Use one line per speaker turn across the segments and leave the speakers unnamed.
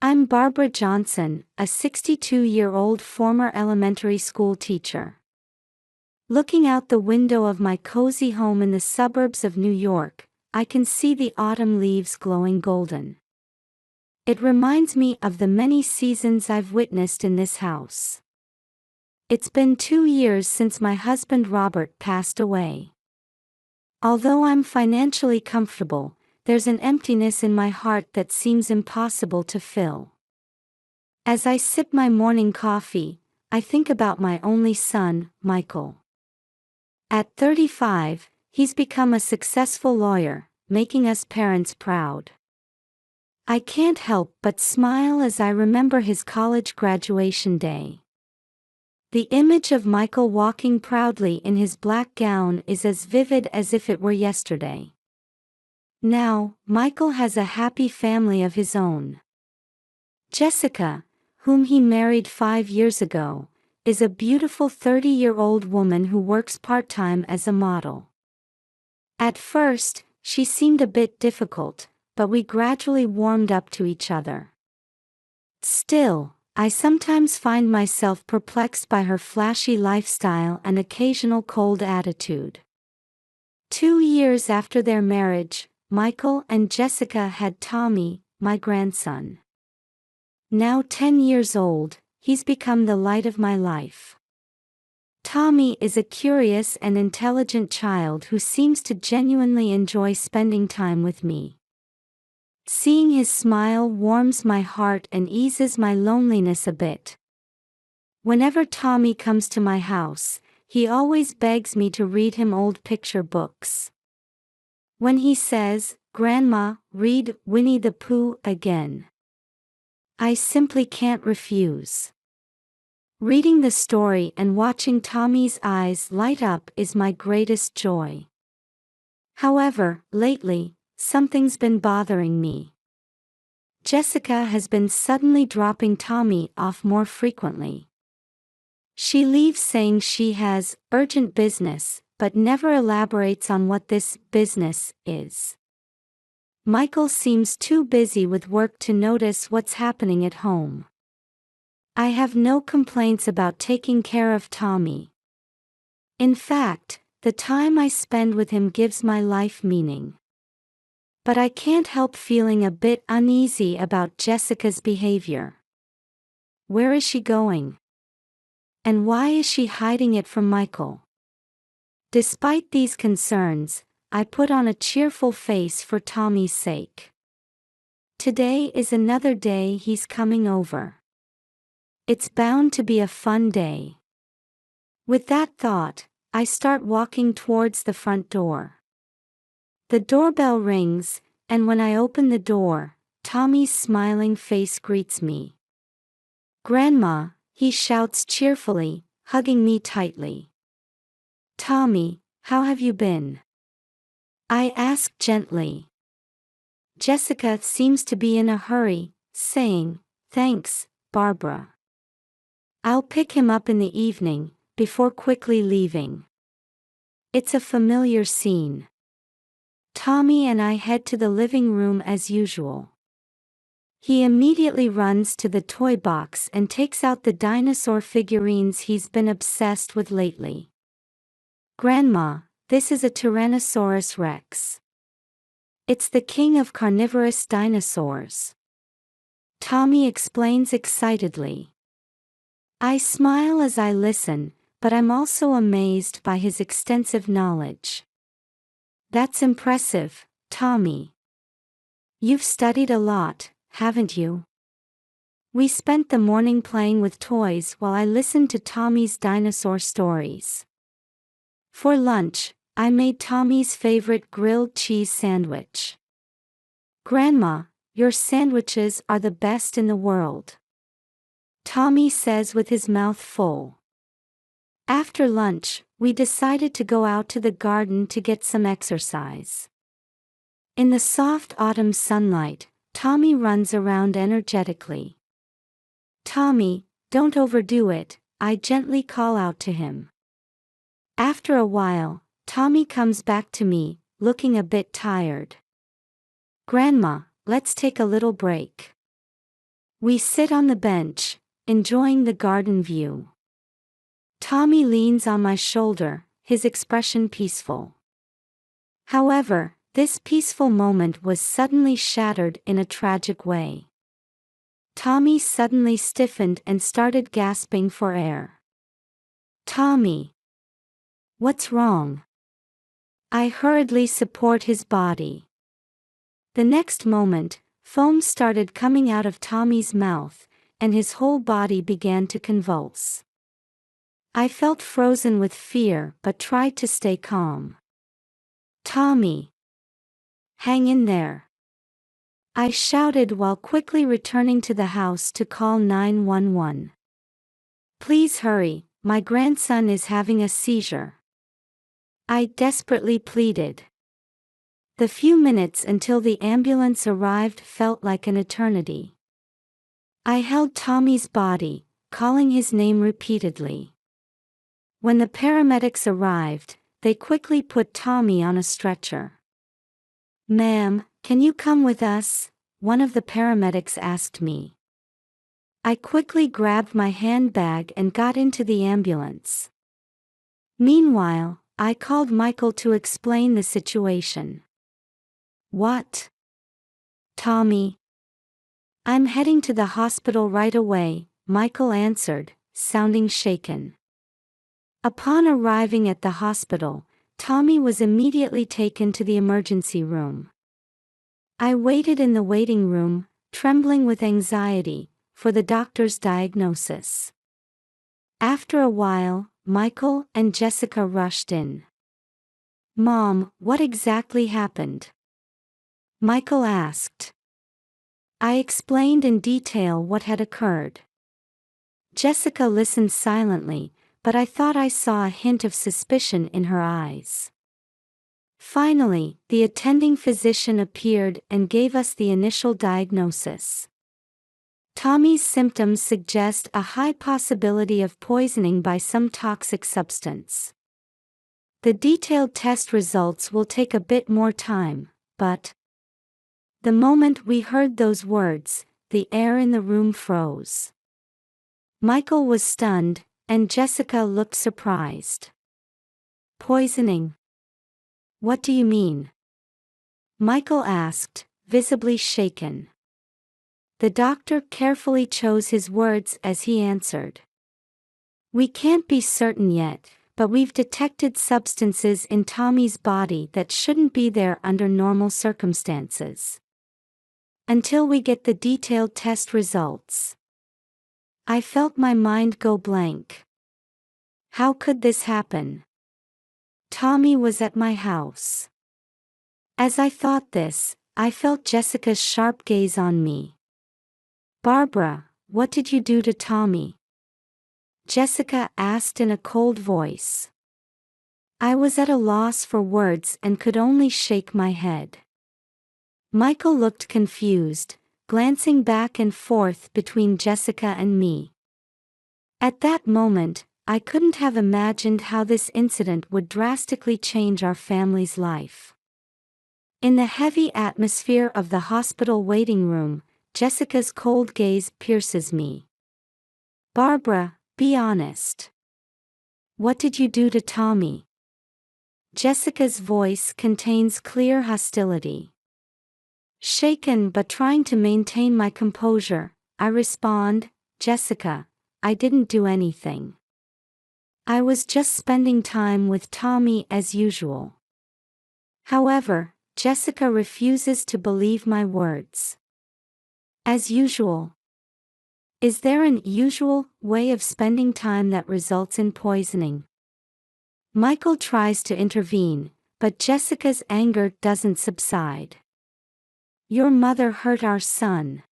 I'm Barbara Johnson, a 62-year-old former elementary school teacher. Looking out the window of my cozy home in the suburbs of New York, I can see the autumn leaves glowing golden. It reminds me of the many seasons I've witnessed in this house. It's been 2 years since my husband Robert passed away. Although I'm financially comfortable, there's an emptiness in my heart that seems impossible to fill. As I sip my morning coffee, I think about my only son, Michael. At 35, he's become a successful lawyer, making us parents proud. I can't help but smile as I remember his college graduation day. The image of Michael walking proudly in his black gown is as vivid as if it were yesterday. Now, Michael has a happy family of his own. Jessica, whom he married 5 years ago, is a beautiful 30-year-old woman who works part-time as a model. At first, she seemed a bit difficult, but we gradually warmed up to each other. Still, I sometimes find myself perplexed by her flashy lifestyle and occasional cold attitude. 2 years after their marriage, Michael and Jessica had Tommy, my grandson. Now 10 years old, he's become the light of my life. Tommy is a curious and intelligent child who seems to genuinely enjoy spending time with me. Seeing his smile warms my heart and eases my loneliness a bit. Whenever Tommy comes to my house, he always begs me to read him old picture books. When he says, "Grandma, read Winnie the Pooh again," I simply can't refuse. Reading the story and watching Tommy's eyes light up is my greatest joy. However, lately, something's been bothering me. Jessica has been suddenly dropping Tommy off more frequently. She leaves saying she has urgent business, but never elaborates on what this business is. Michael seems too busy with work to notice what's happening at home. I have no complaints about taking care of Tommy. In fact, the time I spend with him gives my life meaning. But I can't help feeling a bit uneasy about Jessica's behavior. Where is she going? And why is she hiding it from Michael? Despite these concerns, I put on a cheerful face for Tommy's sake. Today is another day he's coming over. It's bound to be a fun day. With that thought, I start walking towards the front door. The doorbell rings, and when I open the door, Tommy's smiling face greets me. "Grandma," he shouts cheerfully, hugging me tightly. "Tommy, how have you been?" I ask gently. Jessica seems to be in a hurry, saying, "Thanks, Barbara. I'll pick him up in the evening," before quickly leaving. It's a familiar scene. Tommy and I head to the living room as usual. He immediately runs to the toy box and takes out the dinosaur figurines he's been obsessed with lately. "Grandma, this is a Tyrannosaurus Rex. It's the king of carnivorous dinosaurs," Tommy explains excitedly. I smile as I listen, but I'm also amazed by his extensive knowledge. "That's impressive, Tommy. You've studied a lot, haven't you?" We spent the morning playing with toys while I listened to Tommy's dinosaur stories. For lunch, I made Tommy's favorite grilled cheese sandwich. "Grandma, your sandwiches are the best in the world," Tommy says with his mouth full. After lunch, we decided to go out to the garden to get some exercise. In the soft autumn sunlight, Tommy runs around energetically. "Tommy, don't overdo it," I gently call out to him. After a while, Tommy comes back to me, looking a bit tired. "Grandma, let's take a little break." We sit on the bench, enjoying the garden view. Tommy leans on my shoulder, his expression peaceful. However, this peaceful moment was suddenly shattered in a tragic way. Tommy suddenly stiffened and started gasping for air. "Tommy! What's wrong?" I hurriedly support his body. The next moment, foam started coming out of Tommy's mouth, and his whole body began to convulse. I felt frozen with fear but tried to stay calm. "Tommy! Hang in there!" I shouted while quickly returning to the house to call 911. "Please hurry, my grandson is having a seizure," I desperately pleaded. The few minutes until the ambulance arrived felt like an eternity. I held Tommy's body, calling his name repeatedly. When the paramedics arrived, they quickly put Tommy on a stretcher. "Ma'am, can you come with us?" one of the paramedics asked me. I quickly grabbed my handbag and got into the ambulance. Meanwhile, I called Michael to explain the situation. "What? Tommy?" "I'm heading to the hospital right away," Michael answered, sounding shaken. Upon arriving at the hospital, Tommy was immediately taken to the emergency room. I waited in the waiting room, trembling with anxiety, for the doctor's diagnosis. After a while, Michael and Jessica rushed in. "Mom, what exactly happened?" Michael asked. I explained in detail what had occurred. Jessica listened silently, but I thought I saw a hint of suspicion in her eyes. Finally, the attending physician appeared and gave us the initial diagnosis. Tommy's symptoms suggest a high possibility of poisoning by some toxic substance. The detailed test results will take a bit more time, but the moment we heard those words, the air in the room froze. Michael was stunned, and Jessica looked surprised. "Poisoning? What do you mean?" Michael asked, visibly shaken. The doctor carefully chose his words as he answered. "We can't be certain yet, but we've detected substances in Tommy's body that shouldn't be there under normal circumstances. Until we get the detailed test results." I felt my mind go blank. How could this happen? Tommy was at my house. As I thought this, I felt Jessica's sharp gaze on me. "Barbara, what did you do to Tommy?" Jessica asked in a cold voice. I was at a loss for words and could only shake my head. Michael looked confused, glancing back and forth between Jessica and me. At that moment, I couldn't have imagined how this incident would drastically change our family's life. In the heavy atmosphere of the hospital waiting room, Jessica's cold gaze pierces me. "Barbara, be honest. What did you do to Tommy?" Jessica's voice contains clear hostility. Shaken but trying to maintain my composure, I respond, "Jessica, I didn't do anything. I was just spending time with Tommy as usual." However, Jessica refuses to believe my words. "As usual? Is there an usual way of spending time that results in poisoning?" Michael tries to intervene, but Jessica's anger doesn't subside. "Your mother hurt our son.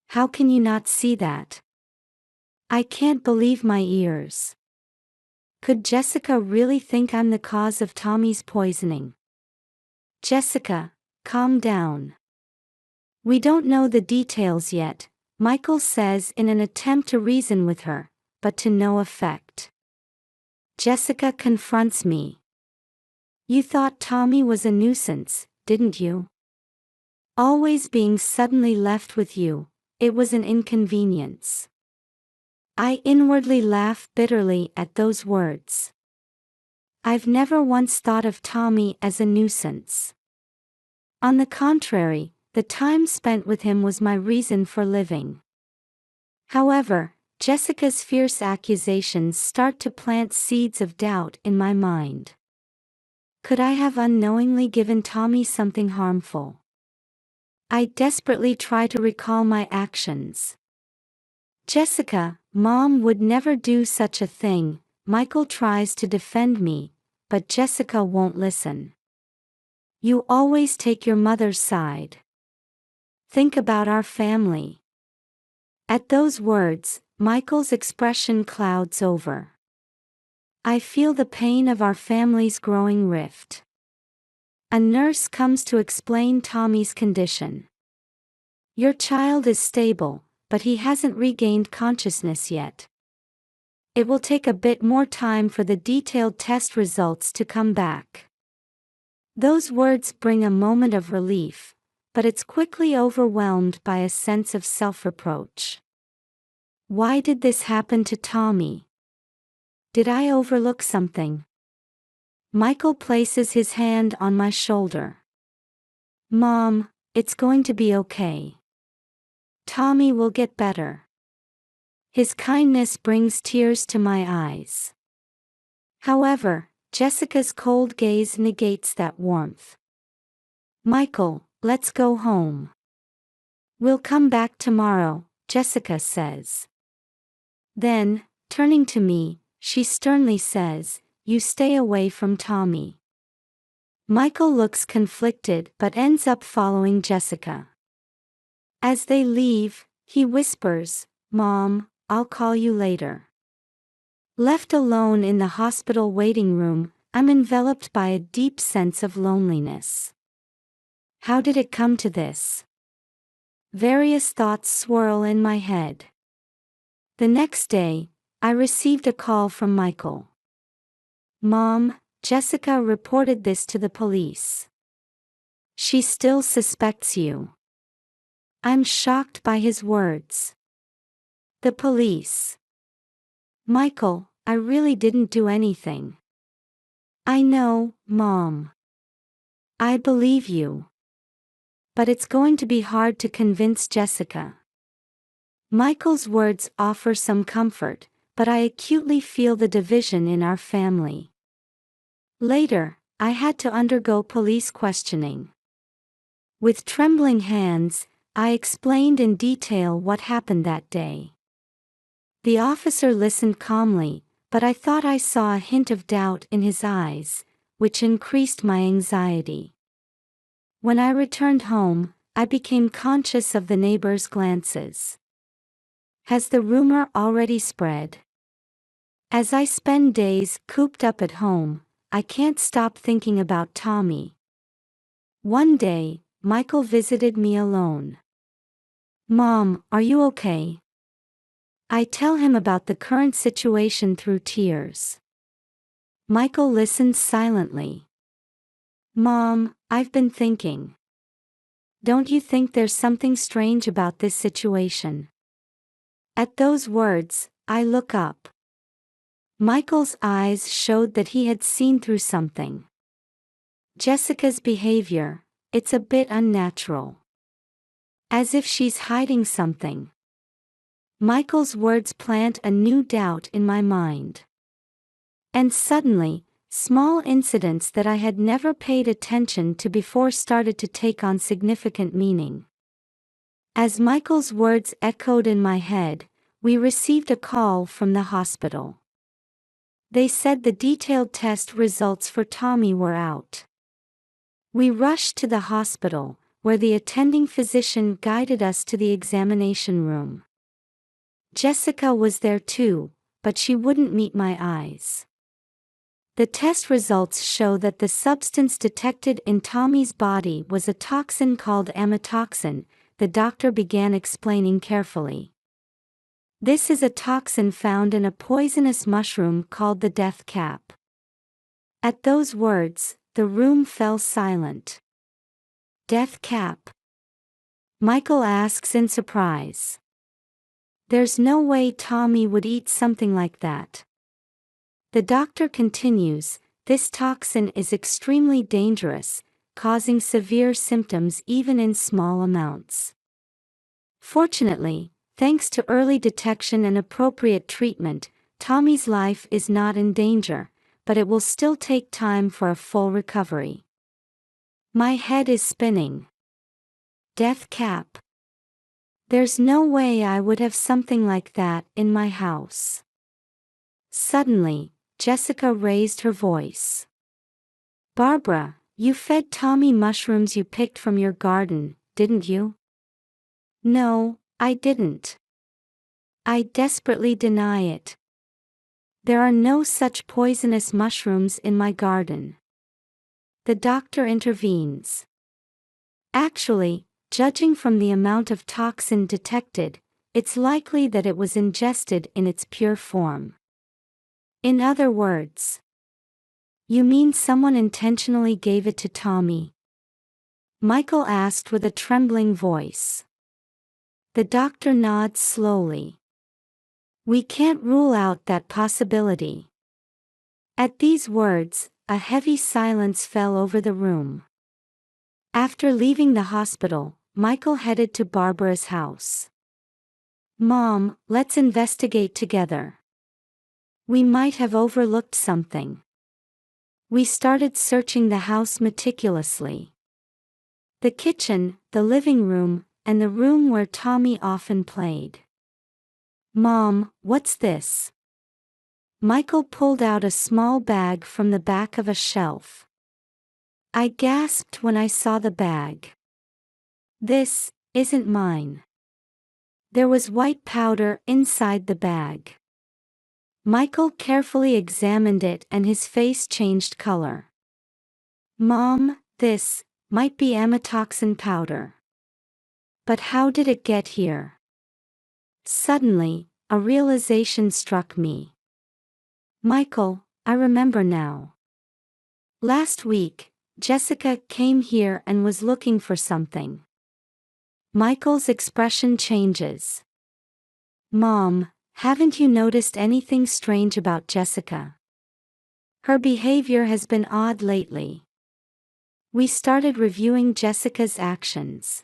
How can you not see that?" I can't believe my ears. Could Jessica really think I'm the cause of Tommy's poisoning? "Jessica, calm down. We don't know the details yet," Michael says in an attempt to reason with her, but to no effect. Jessica confronts me. "You thought Tommy was a nuisance, didn't you? Always being suddenly left with you, it was an inconvenience. I inwardly laugh bitterly at those words. I've never once thought of Tommy as a nuisance. On the contrary, the time spent with him was my reason for living. However, Jessica's fierce accusations start to plant seeds of doubt in my mind. Could I have unknowingly given Tommy something harmful? I desperately try to recall my actions. Jessica, Mom would never do such a thing. Michael tries to defend me, but Jessica won't listen. You always take your mother's side. Think about our family. At those words, Michael's expression clouds over. I feel the pain of our family's growing rift. A nurse comes to explain Tommy's condition. Your child is stable, but he hasn't regained consciousness yet. It will take a bit more time for the detailed test results to come back. Those words bring a moment of relief, but it's quickly overwhelmed by a sense of self-reproach. Why did this happen to Tommy? Did I overlook something? Michael places his hand on my shoulder. Mom, it's going to be okay. Tommy will get better. His kindness brings tears to my eyes. However, Jessica's cold gaze negates that warmth. Michael, let's go home. We'll come back tomorrow, Jessica says. Then, turning to me, she sternly says, you stay away from Tommy. Michael looks conflicted but ends up following Jessica. As they leave, he whispers, Mom, I'll call you later. Left alone in the hospital waiting room, I'm enveloped by a deep sense of loneliness. How did it come to this? Various thoughts swirl in my head. The next day, I received a call from Michael. Mom, Jessica reported this to the police. She still suspects you. I'm shocked by his words. The police. Michael, I really didn't do anything. I know, Mom. I believe you. But it's going to be hard to convince Jessica. Michael's words offer some comfort, but I acutely feel the division in our family. Later, I had to undergo police questioning. With trembling hands, I explained in detail what happened that day. The officer listened calmly, but I thought I saw a hint of doubt in his eyes, which increased my anxiety. When I returned home, I became conscious of the neighbors' glances. Has the rumor already spread? As I spend days cooped up at home, I can't stop thinking about Tommy. One day, Michael visited me alone. Mom, are you okay? I tell him about the current situation through tears. Michael listens silently. Mom, I've been thinking. Don't you think there's something strange about this situation? At those words, I look up. Michael's eyes showed that he had seen through something. Jessica's behavior, it's a bit unnatural. As if she's hiding something. Michael's words plant a new doubt in my mind. And suddenly, small incidents that I had never paid attention to before started to take on significant meaning. As Michael's words echoed in my head, we received a call from the hospital. They said the detailed test results for Tommy were out. We rushed to the hospital, where the attending physician guided us to the examination room. Jessica was there too, but she wouldn't meet my eyes. The test results show that the substance detected in Tommy's body was a toxin called amatoxin, the doctor began explaining carefully. This is a toxin found in a poisonous mushroom called the death cap. At those words, the room fell silent. Death cap. Michael asks in surprise. There's no way Tommy would eat something like that. The doctor continues, this toxin is extremely dangerous, causing severe symptoms even in small amounts. Fortunately, thanks to early detection and appropriate treatment, Tommy's life is not in danger, but it will still take time for a full recovery. My head is spinning. Death cap. There's no way I would have something like that in my house. Suddenly, Jessica raised her voice. Barbara, you fed Tommy mushrooms you picked from your garden, didn't you? No, I didn't. I desperately deny it. There are no such poisonous mushrooms in my garden. The doctor intervenes. Actually, judging from the amount of toxin detected, it's likely that it was ingested in its pure form. In other words, you mean someone intentionally gave it to Tommy? Michael asked with a trembling voice. The doctor nods slowly. We can't rule out that possibility. At these words, a heavy silence fell over the room. After leaving the hospital, Michael headed to Barbara's house. Mom, let's investigate together. We might have overlooked something. We started searching the house meticulously. The kitchen, the living room, and the room where Tommy often played. Mom, what's this? Michael pulled out a small bag from the back of a shelf. I gasped when I saw the bag. This isn't mine. There was white powder inside the bag. Michael carefully examined it and his face changed color. Mom, this might be amatoxin powder. But how did it get here? Suddenly, a realization struck me. Michael, I remember now. Last week, Jessica came here and was looking for something. Michael's expression changes. Mom, haven't you noticed anything strange about Jessica? Her behavior has been odd lately. We started reviewing Jessica's actions.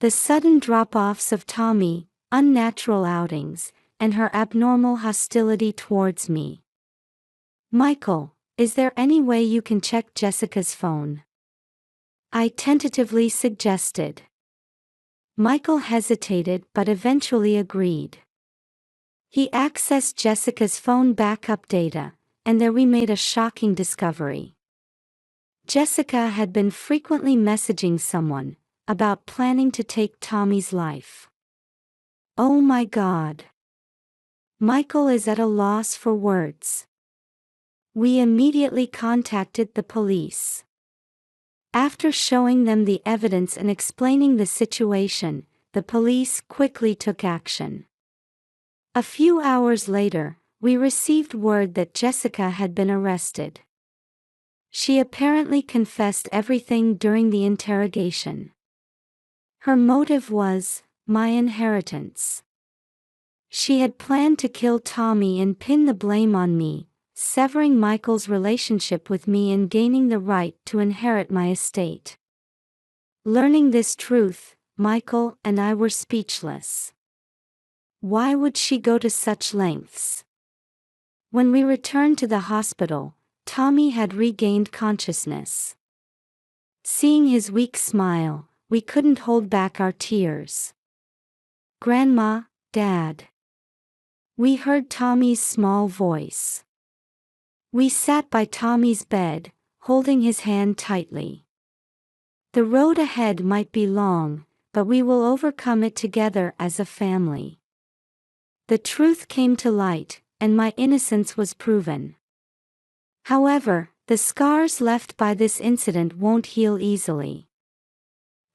The sudden drop-offs of Tommy, unnatural outings, and her abnormal hostility towards me. Michael, is there any way you can check Jessica's phone? I tentatively suggested. Michael hesitated but eventually agreed. He accessed Jessica's phone backup data, and there we made a shocking discovery. Jessica had been frequently messaging someone about planning to take Tommy's life. Oh my God. Michael is at a loss for words. We immediately contacted the police. After showing them the evidence and explaining the situation, the police quickly took action. A few hours later, we received word that Jessica had been arrested. She apparently confessed everything during the interrogation. Her motive was my inheritance. She had planned to kill Tommy and pin the blame on me, severing Michael's relationship with me and gaining the right to inherit my estate. Learning this truth, Michael and I were speechless. Why would she go to such lengths? When we returned to the hospital, Tommy had regained consciousness. Seeing his weak smile, we couldn't hold back our tears. Grandma, Dad. We heard Tommy's small voice. We sat by Tommy's bed, holding his hand tightly. The road ahead might be long, but we will overcome it together as a family. The truth came to light, and my innocence was proven. However, the scars left by this incident won't heal easily.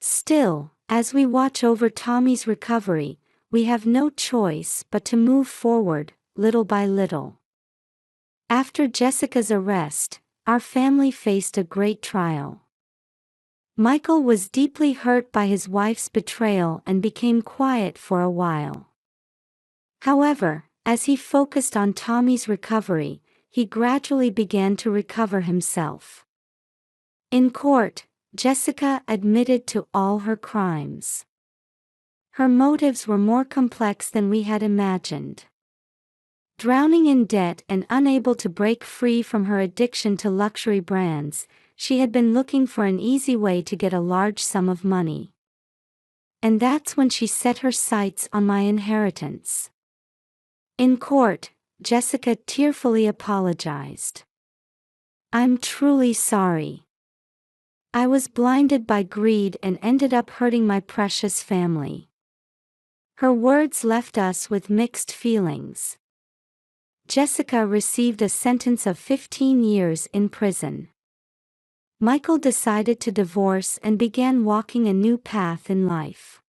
Still, as we watch over Tommy's recovery, we have no choice but to move forward, little by little. After Jessica's arrest, our family faced a great trial. Michael was deeply hurt by his wife's betrayal and became quiet for a while. However, as he focused on Tommy's recovery, he gradually began to recover himself. In court, Jessica admitted to all her crimes. Her motives were more complex than we had imagined. Drowning in debt and unable to break free from her addiction to luxury brands, she had been looking for an easy way to get a large sum of money. And that's when she set her sights on my inheritance. In court, Jessica tearfully apologized. "I'm truly sorry. I was blinded by greed and ended up hurting my precious family." Her words left us with mixed feelings. Jessica received a sentence of 15 years in prison. Michael decided to divorce and began walking a new path in life.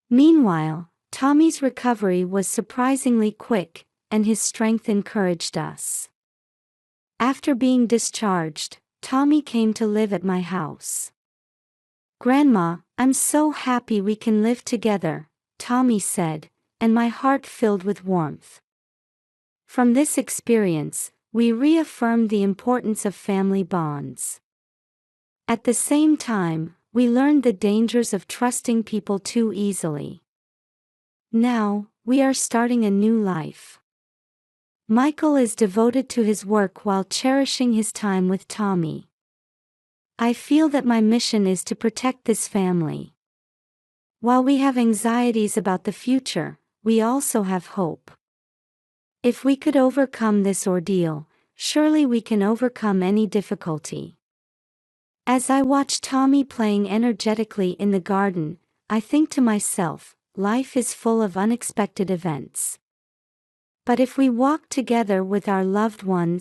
Meanwhile, Tommy's recovery was surprisingly quick, and his strength encouraged us. After being discharged, Tommy came to live at my house. "Grandma, I'm so happy we can live together," Tommy said, and my heart filled with warmth. From this experience, we reaffirmed the importance of family bonds. At the same time, we learned the dangers of trusting people too easily. Now, we are starting a new life. Michael is devoted to his work while cherishing his time with Tommy. I feel that my mission is to protect this family. While we have anxieties about the future, we also have hope. If we could overcome this ordeal, surely we can overcome any difficulty. As I watch Tommy playing energetically in the garden, I think to myself, life is full of unexpected events. But if we walk together with our loved ones,